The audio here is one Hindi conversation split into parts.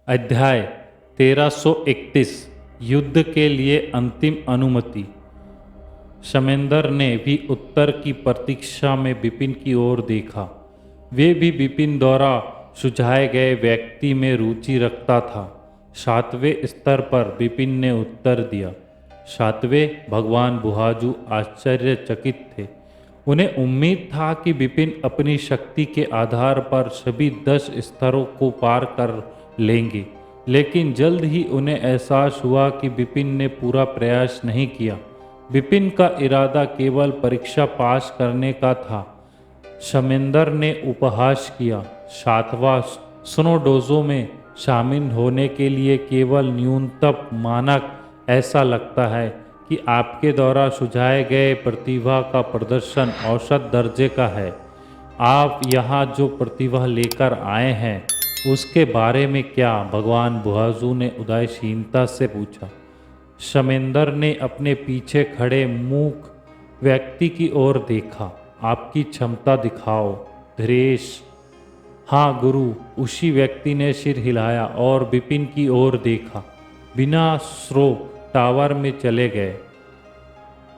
अध्याय 1331 युद्ध के लिए अंतिम अनुमति। शमेंद्र ने भी उत्तर की प्रतीक्षा में विपिन की ओर देखा। वे भी विपिन द्वारा सुझाए गए व्यक्ति में रुचि रखता था। 7वें स्तर पर विपिन ने उत्तर दिया। 7वें भगवान बुहाजू आश्चर्यचकित थे। उन्हें उम्मीद था कि विपिन अपनी शक्ति के आधार पर सभी 10 स्तरों को पार कर लेंगे, लेकिन जल्द ही उन्हें एहसास हुआ कि विपिन ने पूरा प्रयास नहीं किया। विपिन का इरादा केवल परीक्षा पास करने का था। शमेंद्र ने उपहास किया। 7वां सुनो डोजो में शामिल होने के लिए केवल न्यूनतम मानक ऐसा लगता है कि आपके द्वारा सुझाए गए प्रतिभा का प्रदर्शन औसत दर्जे का है। आप यहाँ जो प्रतिभा लेकर आए हैं उसके बारे में क्या? भगवान बुहाजू ने उदासीनता से पूछा। शमेंद्र ने अपने पीछे खड़े मूक व्यक्ति की ओर देखा। आपकी क्षमता दिखाओ धीरेश। हाँ गुरु। उसी व्यक्ति ने सिर हिलाया और विपिन की ओर देखा। बिना स्रो टावर में चले गए।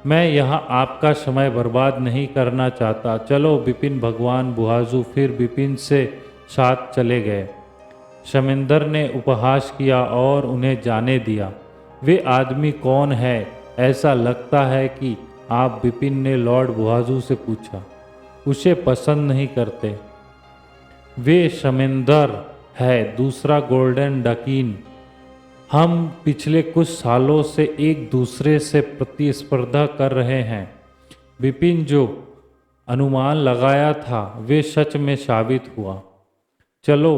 मैं यहाँ आपका समय बर्बाद नहीं करना चाहता। चलो विपिन। भगवान बुहाजू फिर विपिन से साथ चले गए। शमेंद्र ने उपहास किया और उन्हें जाने दिया। वे आदमी कौन है? ऐसा लगता है कि आप? विपिन ने लॉर्ड बुहाजू से पूछा। उसे पसंद नहीं करते। वे शमेंद्र है, दूसरा गोल्डन डकीन। हम पिछले कुछ सालों से एक दूसरे से प्रतिस्पर्धा कर रहे हैं। विपिन जो अनुमान लगाया था वे सच में साबित हुआ। चलो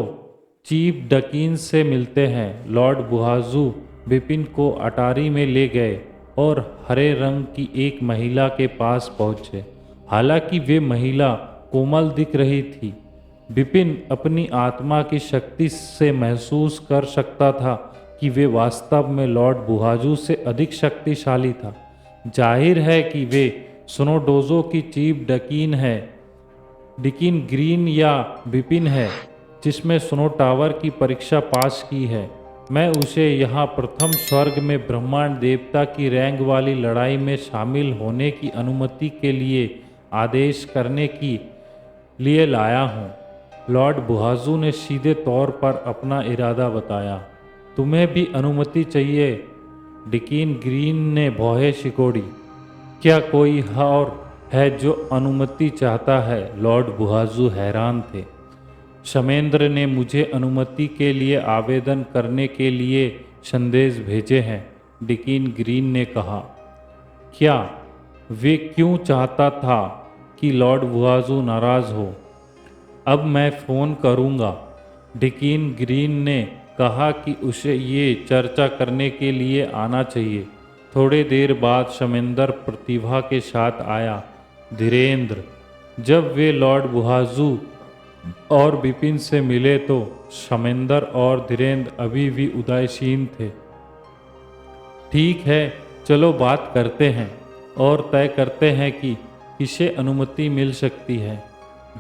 चीफ डकीन से मिलते हैं। लॉर्ड बुहाजू विपिन को अटारी में ले गए और हरे रंग की एक महिला के पास पहुँचे। हालांकि वे महिला कोमल दिख रही थी, विपिन अपनी आत्मा की शक्ति से महसूस कर सकता था कि वे वास्तव में लॉर्ड बुहाजू से अधिक शक्तिशाली था। जाहिर है कि वे स्नोडोजो की चीफ डकीन है। डकीन ग्रीन या विपिन है जिसमें स्नो टावर की परीक्षा पास की है। मैं उसे यहाँ प्रथम स्वर्ग में ब्रह्मांड देवता की रैंक वाली लड़ाई में शामिल होने की अनुमति के लिए आदेश करने की लिए लाया हूँ। लॉर्ड बुहाजू ने सीधे तौर पर अपना इरादा बताया। तुम्हें भी अनुमति चाहिए? डकीन ग्रीन ने भौहें सिकोड़ी। क्या कोई और है जो अनुमति चाहता है? लॉर्ड बुहाजू हैरान थे। शमेंद्र ने मुझे अनुमति के लिए आवेदन करने के लिए संदेश भेजे हैं, डकीन ग्रीन ने कहा। क्या? वे क्यों चाहता था कि लॉर्ड बुहाजू नाराज हो? अब मैं फ़ोन करूँगा। डकीन ग्रीन ने कहा कि उसे ये चर्चा करने के लिए आना चाहिए। थोड़ी देर बाद शमेंद्र प्रतिभा के साथ आया। धीरेन्द्र। जब वे लॉर्ड बुहाजू और विपिन से मिले तो शमेंद्र और धीरेन्द्र अभी भी उदासीन थे। ठीक है, चलो बात करते हैं और तय करते हैं कि किसे अनुमति मिल सकती है।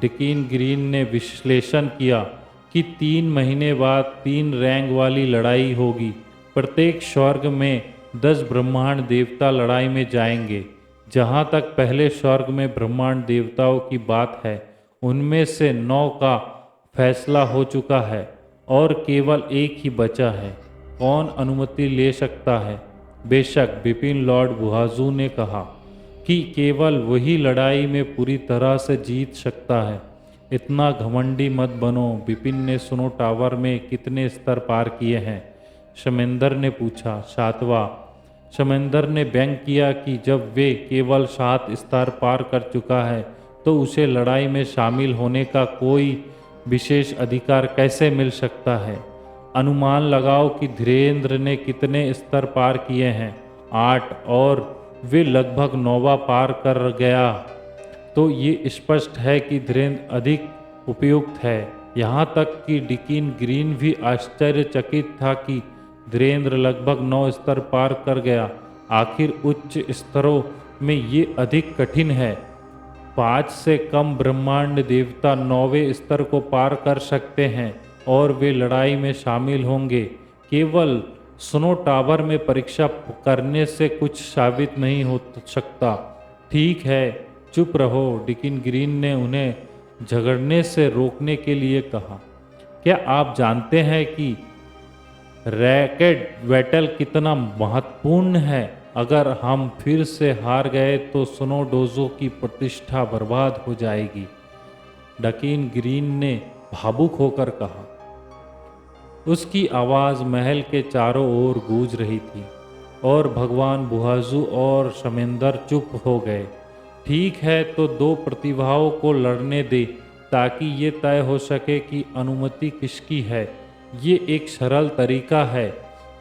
डकीन ग्रीन ने विश्लेषण किया कि 3 महीने बाद 3 रैंक वाली लड़ाई होगी। प्रत्येक स्वर्ग में 10 ब्रह्मांड देवता लड़ाई में जाएंगे। जहाँ तक पहले स्वर्ग में ब्रह्मांड देवताओं की बात है, उनमें से 9 का फैसला हो चुका है और केवल एक ही बचा है। कौन अनुमति ले सकता है? बेशक, विपिन। लॉर्ड बुहाजू ने कहा कि केवल वही लड़ाई में पूरी तरह से जीत सकता है। इतना घमंडी मत बनो। विपिन ने स्नो टावर में कितने स्तर पार किए हैं? शमेंद्र ने पूछा। 7वां। शमेंद्र ने व्यंग किया कि जब वे केवल 7 स्तर पार कर चुका है तो उसे लड़ाई में शामिल होने का कोई विशेष अधिकार कैसे मिल सकता है? अनुमान लगाओ कि धीरेन्द्र ने कितने स्तर पार किए हैं? 8। और वे लगभग 9वां पार कर गया। तो ये स्पष्ट है कि धीरेन्द्र अधिक उपयुक्त है। यहाँ तक कि डकीन ग्रीन भी आश्चर्यचकित था कि धीरेन्द्र लगभग 9 स्तर पार कर गया। आखिर उच्च स्तरों में ये अधिक कठिन है। 5 से कम ब्रह्मांड देवता 9वें स्तर को पार कर सकते हैं। और वे लड़ाई में शामिल होंगे। केवल स्नो टावर में परीक्षा करने से कुछ साबित नहीं हो सकता। ठीक है, चुप रहो, डिकिन ग्रीन ने उन्हें झगड़ने से रोकने के लिए कहा। क्या आप जानते हैं कि रैकेट बैटल कितना महत्वपूर्ण है? अगर हम फिर से हार गए तो स्नो डोजो की प्रतिष्ठा बर्बाद हो जाएगी, डिकिन ग्रीन ने भावुक होकर कहा। उसकी आवाज़ महल के चारों ओर गूंज रही थी और भगवान बुहाजू और शमेंदर चुप हो गए। ठीक है, तो दो प्रतिभाओं को लड़ने दे ताकि ये तय हो सके कि अनुमति किसकी है। ये एक सरल तरीका है।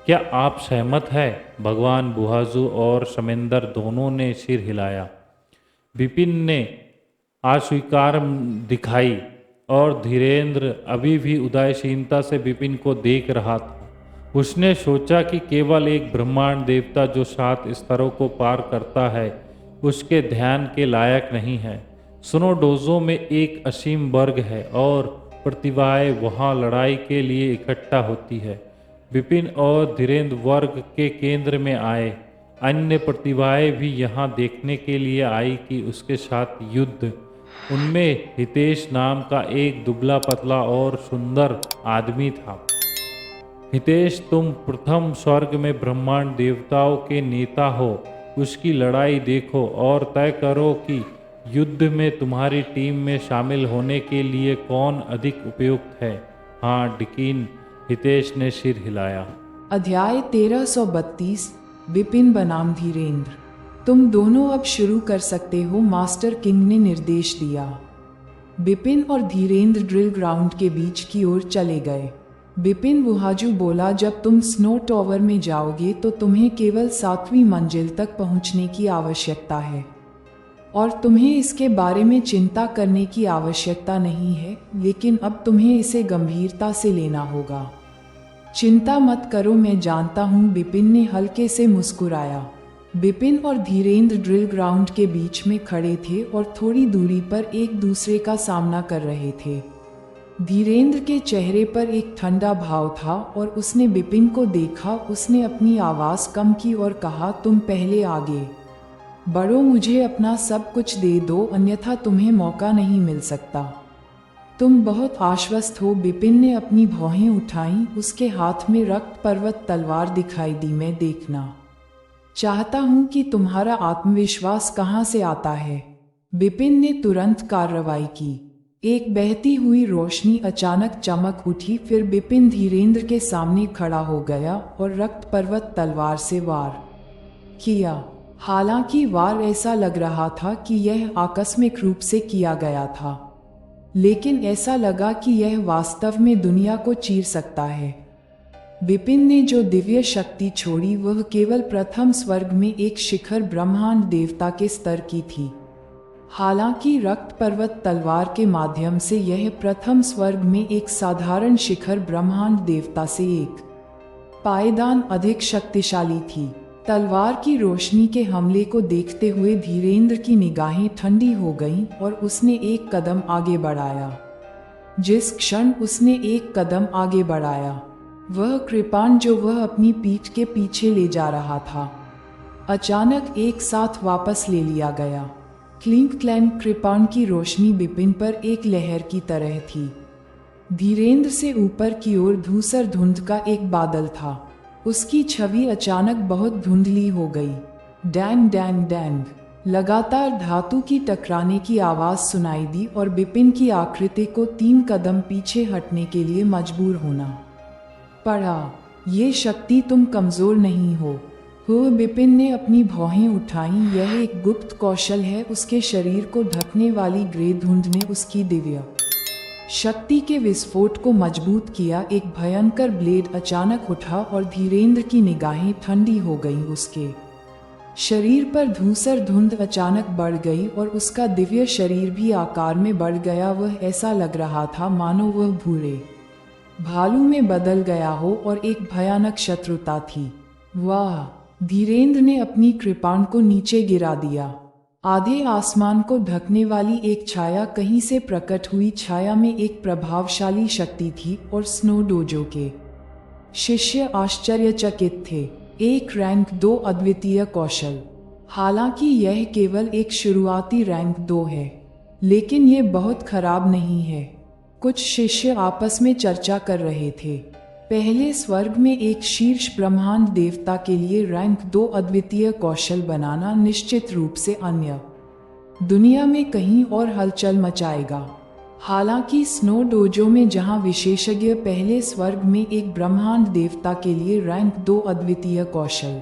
क्या आप सहमत हैं? भगवान बुहाजू और शमेंदर दोनों ने सिर हिलाया। विपिन ने अस्वीकार दिखाई और धीरेन्द्र अभी भी उदासीनता से विपिन को देख रहा था। उसने सोचा कि केवल एक ब्रह्मांड देवता जो 7 स्तरों को पार करता है उसके ध्यान के लायक नहीं है। स्नो डोजो में एक असीम वर्ग है और प्रतिभाएं वहाँ लड़ाई के लिए इकट्ठा होती है। विपिन और धीरेन्द्र वर्ग के केंद्र में आए। अन्य प्रतिभाएं भी यहाँ देखने के लिए आई कि उसके साथ युद्ध। उनमें हितेश नाम का एक दुबला पतला और सुंदर आदमी था। हितेश, तुम प्रथम स्वर्ग में ब्रह्मांड देवताओं के नेता हो। उसकी लड़ाई देखो और तय करो कि युद्ध में तुम्हारी टीम में शामिल होने के लिए कौन अधिक उपयुक्त है। हाँ, डिकिन, हितेश ने सिर हिलाया। अध्याय 1332 विपिन बनाम धीरेन्द्र। तुम दोनों अब शुरू कर सकते हो, मास्टर किंग ने निर्देश दिया। विपिन और धीरेन्द्र ड्रिल ग्राउंड के बीच की ओर चले गए। विपिन बुहाजू बोला, जब तुम स्नो टावर में जाओगे तो तुम्हें केवल 7वीं मंजिल तक पहुंचने की आवश्यकता है और तुम्हें इसके बारे में चिंता करने की आवश्यकता नहीं है, लेकिन अब तुम्हें इसे गंभीरता से लेना होगा। चिंता मत करो, मैं जानता हूँ, विपिन ने हल्के से मुस्कुराया। विपिन और धीरेन्द्र ड्रिल ग्राउंड के बीच में खड़े थे और थोड़ी दूरी पर एक दूसरे का सामना कर रहे थे। धीरेन्द्र के चेहरे पर एक ठंडा भाव था और उसने विपिन को देखा। उसने अपनी आवाज़ कम की और कहा, तुम पहले आगे बढ़ो, मुझे अपना सब कुछ दे दो, अन्यथा तुम्हें मौका नहीं मिल सकता। तुम बहुत आश्वस्त हो। विपिन ने अपनी भौहें उठाईं। उसके हाथ में रक्त पर्वत तलवार दिखाई दी। मैं देखना चाहता हूं कि तुम्हारा आत्मविश्वास कहाँ से आता है। विपिन ने तुरंत कार्रवाई की। एक बहती हुई रोशनी अचानक चमक उठी। फिर विपिन धीरेन्द्र के सामने खड़ा हो गया और रक्त पर्वत तलवार से वार किया। हालांकि वार ऐसा लग रहा था कि यह आकस्मिक रूप से किया गया था, लेकिन ऐसा लगा कि यह वास्तव में दुनिया को चीर सकता है। विपिन ने जो दिव्य शक्ति छोड़ी वह केवल प्रथम स्वर्ग में एक शिखर ब्रह्मांड देवता के स्तर की थी। हालांकि रक्त पर्वत तलवार के माध्यम से यह प्रथम स्वर्ग में एक साधारण शिखर ब्रह्मांड देवता से एक पायदान अधिक शक्तिशाली थी। तलवार की रोशनी के हमले को देखते हुए धीरेन्द्र की निगाहें ठंडी हो गईं और उसने एक कदम आगे बढ़ाया। जिस क्षण उसने एक कदम आगे बढ़ाया, वह कृपाण जो वह अपनी पीठ के पीछे ले जा रहा था, अचानक एक साथ वापस ले लिया गया। क्लिंक क्लैंक कृपाण की रोशनी विपिन पर एक लहर की तरह थी। धीरेन्द्र से ऊपर की ओर धूसर धुंध का एक बादल था। उसकी छवि अचानक बहुत धुंधली हो गई। डैंग डैंग डैंग, लगातार धातु की टकराने की आवाज़ सुनाई दी और विपिन की आकृति को 3 कदम पीछे हटने के लिए मजबूर होना पड़ा। ये शक्ति, तुम कमज़ोर नहीं हो। विपिन ने अपनी भौहें उठाईं। यह एक गुप्त कौशल है। उसके शरीर को ढकने वाली ग्रे धुंध ने उसकी दिव्य शक्ति के विस्फोट को मजबूत किया। एक भयंकर ब्लेड अचानक उठा और धीरेन्द्र की निगाहें ठंडी हो गईं। उसके शरीर पर धूसर धुंध अचानक बढ़ गई और उसका दिव्य शरीर भी आकार में बढ़ गया। वह ऐसा लग रहा था मानो वह भूरे भालू में बदल गया हो और एक भयानक शत्रुता थी। वाह! धीरेन्द्र ने अपनी कृपाण को नीचे गिरा दिया। आधे आसमान को ढकने वाली एक छाया कहीं से प्रकट हुई। छाया में एक प्रभावशाली शक्ति थी और स्नो डोजो के शिष्य आश्चर्यचकित थे। एक रैंक 2 अद्वितीय कौशल। हालांकि यह केवल एक शुरुआती रैंक 2 है, लेकिन यह बहुत खराब नहीं है। कुछ शिष्य आपस में चर्चा कर रहे थे। पहले स्वर्ग में एक शीर्ष ब्रह्मांड देवता के लिए रैंक 2 अद्वितीय कौशल बनाना निश्चित रूप से अन्य दुनिया में कहीं और हलचल मचाएगा। हालांकि स्नो डोजो में जहां विशेषज्ञ पहले स्वर्ग में एक ब्रह्मांड देवता के लिए रैंक 2 अद्वितीय कौशल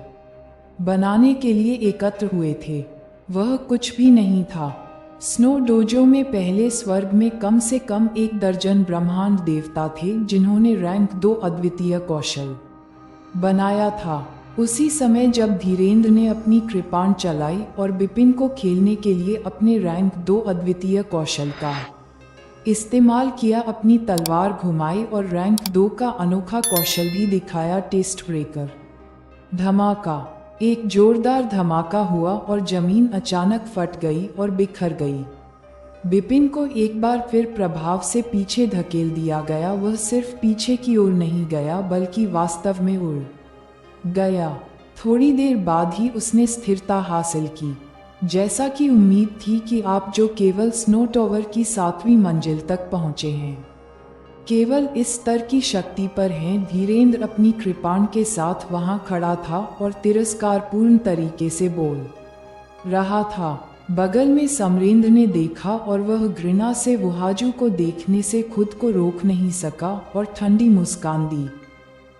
बनाने के लिए एकत्र हुए थे, वह कुछ भी नहीं था। स्नो डोजो में पहले स्वर्ग में कम से कम 1 दर्जन ब्रह्मांड देवता थे जिन्होंने रैंक 2 अद्वितीय कौशल बनाया था। उसी समय जब धीरेन्द्र ने अपनी कृपाण चलाई और बिपिन को खेलने के लिए अपने रैंक 2 अद्वितीय कौशल का इस्तेमाल किया, अपनी तलवार घुमाई और रैंक 2 का अनोखा कौशल भी दिखाया, टेस्ट ब्रेकर। धमाका, एक जोरदार धमाका हुआ और जमीन अचानक फट गई और बिखर गई। बिपिन को एक बार फिर प्रभाव से पीछे धकेल दिया गया। वह सिर्फ पीछे की ओर नहीं गया बल्कि वास्तव में उड़ गया। थोड़ी देर बाद ही उसने स्थिरता हासिल की। जैसा कि उम्मीद थी कि आप जो केवल स्नो टॉवर की 7वीं मंजिल तक पहुंचे हैं, केवल इस स्तर की शक्ति पर हैं। धीरेन्द्र अपनी कृपाण के साथ वहां खड़ा था और तिरस्कारपूर्ण तरीके से बोल रहा था। बगल में समरेंद्र ने देखा और वह घृणा से वुहाजू को देखने से खुद को रोक नहीं सका और ठंडी मुस्कान दी।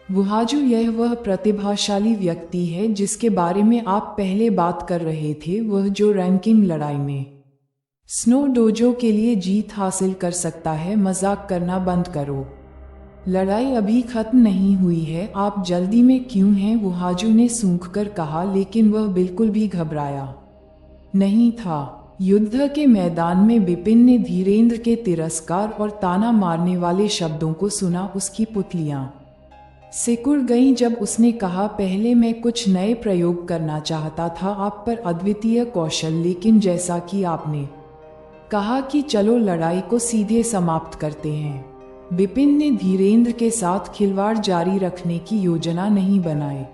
वुहाजू, यह वह प्रतिभाशाली व्यक्ति है जिसके बारे में आप पहले बात कर रहे थे, वह जो रैंकिंग लड़ाई में स्नो डोजो के लिए जीत हासिल कर सकता है। मजाक करना बंद करो, लड़ाई अभी खत्म नहीं हुई है, आप जल्दी में क्यों हैं? वुहाजू ने सूंघकर कहा, लेकिन वह बिल्कुल भी घबराया नहीं था। युद्ध के मैदान में बिपिन ने धीरेन्द्र के तिरस्कार और ताना मारने वाले शब्दों को सुना। उसकी पुतलियां सिकुड़ गईं जब उसने कहा, पहले मैं कुछ नए प्रयोग करना चाहता था आप पर अद्वितीय कौशल, लेकिन जैसा कि आपने कहा कि चलो लड़ाई को सीधे समाप्त करते हैं। बिपिन ने धीरेन्द्र के साथ खिलवाड़ जारी रखने की योजना नहीं बनाई,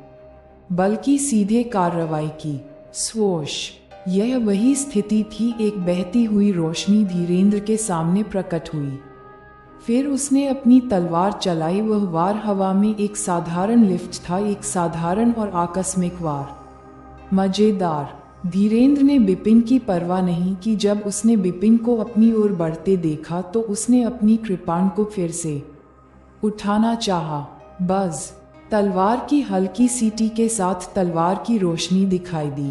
बल्कि सीधे कार्रवाई की। स्वोश, यह वही स्थिति थी। एक बहती हुई रोशनी धीरेन्द्र के सामने प्रकट हुई। फिर उसने अपनी तलवार चलाई। वह वार हवा में एक साधारण लिफ्ट था, एक साधारण और आकस्मिक वार। मजेदार। धीरेन्द्र ने बिपिन की परवाह नहीं की। जब उसने बिपिन को अपनी ओर बढ़ते देखा तो उसने अपनी कृपाण को फिर से उठाना चाहा। बज़, तलवार की हल्की सीटी के साथ तलवार की रोशनी दिखाई दी।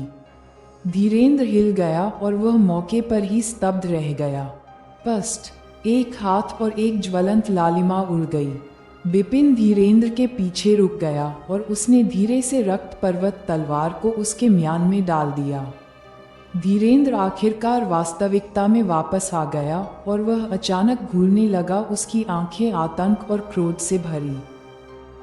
धीरेन्द्र हिल गया और वह मौके पर ही स्तब्ध रह गया। पस्ट, एक हाथ और एक ज्वलंत लालिमा उड़ गई। बिपिन धीरेन्द्र के पीछे रुक गया और उसने धीरे से रक्त पर्वत तलवार को उसके म्यान में डाल दिया। धीरेन्द्र आखिरकार वास्तविकता में वापस आ गया और वह अचानक घूरने लगा। उसकी आंखें आतंक और क्रोध से भरी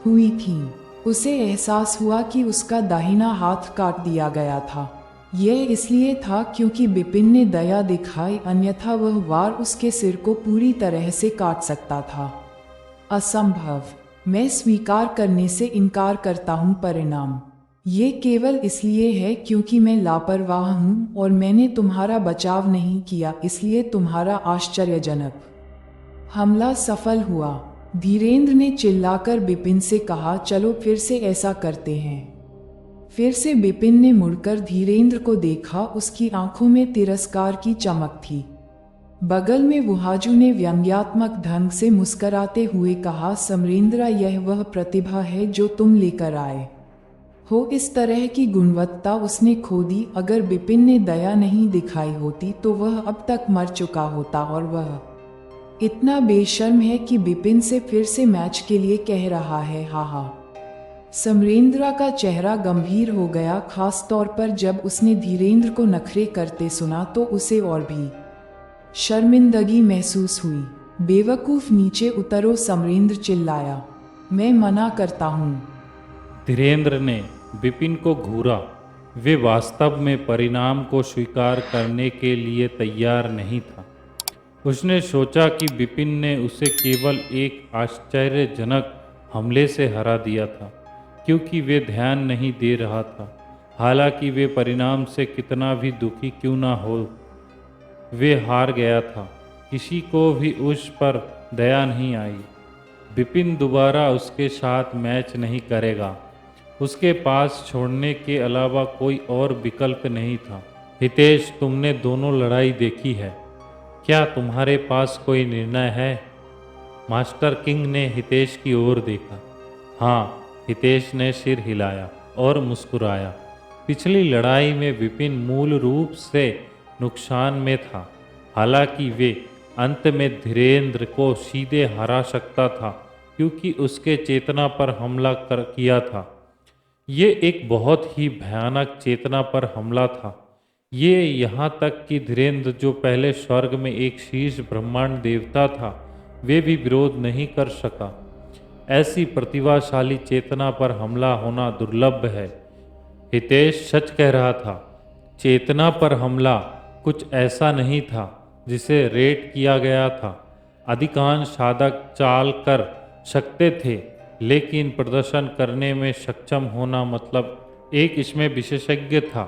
हुई थीं। उसे एहसास हुआ कि उसका दाहिना हाथ काट दिया गया था। यह इसलिए था क्योंकि बिपिन ने दया दिखाई, अन्यथा वह वार उसके सिर को पूरी तरह से काट सकता था। असंभव। मैं स्वीकार करने से इनकार करता हूँ परिणाम। ये केवल इसलिए है क्योंकि मैं लापरवाह हूँ और मैंने तुम्हारा बचाव नहीं किया, इसलिए तुम्हारा आश्चर्यजनक हमला सफल हुआ। धीरेन्द्र ने चिल्लाकर बिपिन से कहा, चलो फिर से ऐसा करते हैं। फिर से बिपिन ने मुड़कर धीरेन्द्र को देखा। उसकी आंखों में तिरस्कार की चमक थी। बगल में वुहाजू ने व्यंग्यात्मक ढंग से मुस्कराते हुए कहा, समरेंद्र, यह वह प्रतिभा है जो तुम लेकर आए हो। इस तरह की गुणवत्ता उसने खो दी। अगर बिपिन ने दया नहीं दिखाई होती तो वह अब तक मर चुका होता, और वह इतना बेशर्म है कि बिपिन से फिर से मैच के लिए कह रहा है। हा। समरेंद्र का चेहरा गंभीर हो गया, खास तौर पर जब उसने धीरेन्द्र को नखरे करते सुना तो उसे और भी शर्मिंदगी महसूस हुई। बेवकूफ, नीचे उतरो, समरेंद्र चिल्लाया। मैं मना करता हूँ। धीरेन्द्र ने बिपिन को घूरा वे वास्तव में परिणाम को स्वीकार करने के लिए तैयार नहीं था। उसने सोचा कि विपिन ने उसे केवल एक आश्चर्यजनक हमले से हरा दिया था, क्योंकि वे ध्यान नहीं दे रहा था। हालांकि वे परिणाम से कितना भी दुखी क्यों ना हो, वे हार गया था। किसी को भी उस पर दया नहीं आई। विपिन दोबारा उसके साथ मैच नहीं करेगा। उसके पास छोड़ने के अलावा कोई और विकल्प नहीं था। हितेश, तुमने दोनों लड़ाई देखी है, क्या तुम्हारे पास कोई निर्णय है? मास्टर किंग ने हितेश की ओर देखा। हाँ, हितेश ने सिर हिलाया और मुस्कुराया। पिछली लड़ाई में विपिन मूल रूप से नुकसान में था। हालांकि वे अंत में धीरेन्द्र को सीधे हरा सकता था, क्योंकि उसके चेतना पर हमला किया था। ये एक बहुत ही भयानक चेतना पर हमला था। ये यहाँ तक कि धीरेन्द्र, जो पहले स्वर्ग में एक शीर्ष ब्रह्मांड देवता था, वे भी विरोध नहीं कर सका। ऐसी प्रतिभाशाली चेतना पर हमला होना दुर्लभ है। हितेश सच कह रहा था। चेतना पर हमला कुछ ऐसा नहीं था जिसे रेट किया गया था। अधिकांश साधक चाल कर सकते थे, लेकिन प्रदर्शन करने में सक्षम होना मतलब एक इसमें विशेषज्ञ था।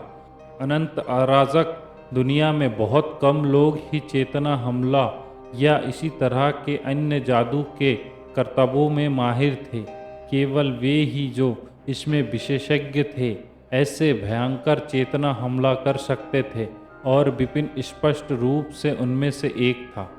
अनंत अराजक दुनिया में बहुत कम लोग ही चेतना हमला या इसी तरह के अन्य जादू के करतबों में माहिर थे। केवल वे ही जो इसमें विशेषज्ञ थे ऐसे भयंकर चेतना हमला कर सकते थे, और विपिन स्पष्ट रूप से उनमें से एक था।